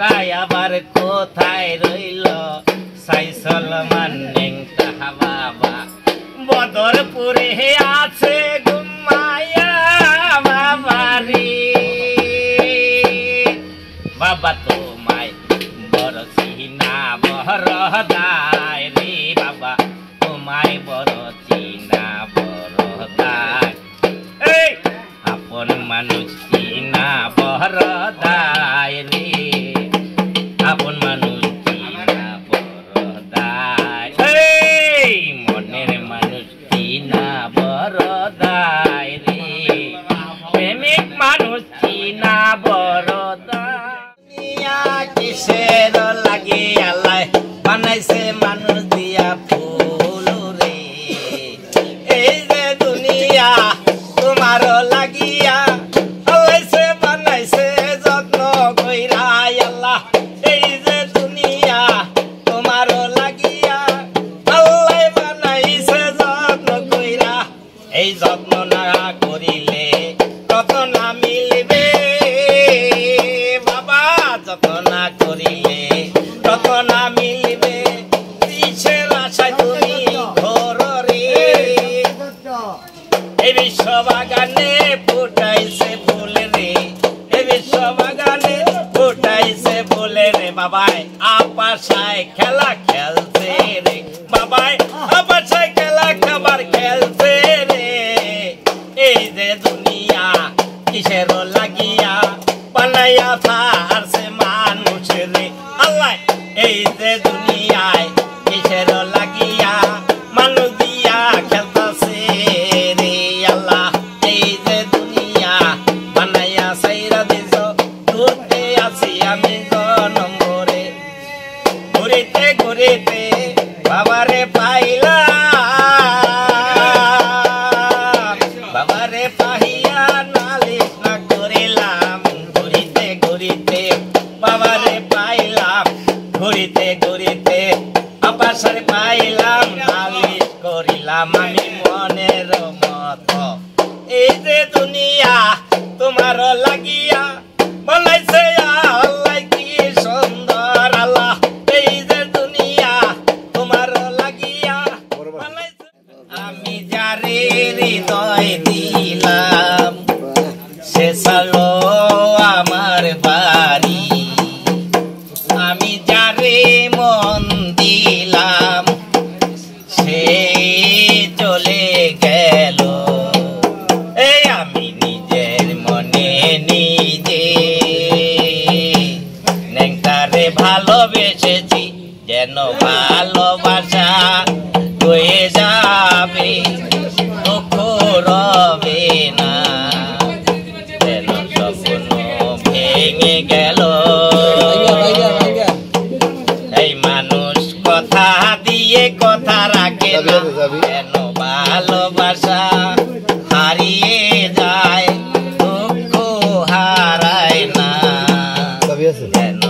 নেংটাটা আবার কোথায় রইল সাইসলমান নেংটা বাবা বদরপুরে আছে ঘুমায়া বাবা রে বাবা তোমায় বড় চিনা বরদায় রে বাবা তোমায় বড় চিনা বরদায় এই আপন মানুষ চিনা বরদায় রে আপন মানুষ চিনা বরদায় এই মনের মানুষ চিনা বরদায় রে প্রেমিক মানুষ চিনা বরদায় কিসের লাগে আল্লাহ বানাইছে মানুষ দিয়া ফুল রে এই যে দুনিয়া তোমার লাগিয়া আল্লাহ বানাইছে যত্ন কইরা আল্লাহ এই যে দুনিয়া তোমার লাগিয়া আল্লাহ বানাইছে যত্ন কইরা এই যত্ন না করিলে কত না মিলবে বাবা যত না করিলে তত না মিলবে কিসের আশায় তুমি ঘর রে এই বিশ্ব বাগানে ফুটাইছে ফুল রে এই বিশ্ব বাগানে ফুটাইছে ফুল রে বাবাই আপাশায় খেলা খেলছে রে বাবাই আপাশায় খেলা খাবার খেলছে রে এই যে দুনিয়া কিসের লাগিয়া বানাইয়া ফারছে মানুষ রে আল্লাহ এই যে দুনিয়ায় কিসের লাগিয়া মানুষ দিয়া খেলতাছে রে আল্লাহ এই যে দুনিয়া বানাইয়া সাইরা দিছ ঘুরতে আছি আমি জনম্বরে ঘুরিতে ঘুরিতে বাবারে পাইলাম বাবারে পাহিয়া নালিশ না করিলাম ঘুরিতে ঘুরিতে বাবারে পাইলাম ঘুরিতে ঘুরিতে আপাশার পাইলাম নালিশ করিলাম আমি মনের মতো এই যে দুনিয়া তোমার লাগিয়া বলাইছে আল্লাহ কি সুন্দর আল্লাহ এই যে দুনিয়া তোমার লাগিয়া বলাইছে আমি যারে হৃদয় দিলাম সে সালো আমার বাড়ি আমি যারে মন দিলাম সে চলে গেল এই আমি নিজের মনে নিজে নেংটারে ভালোবেসেছি যেন ভালোবাসা হয়ে যাবে দুঃখ রবে না যেন স্বপ্ন ভেঙে গেল এই মানুষ কথা দিয়ে কথা রাখে না যেন ভালোবাসা হারিয়ে যায় দুঃখ হারায় না যেন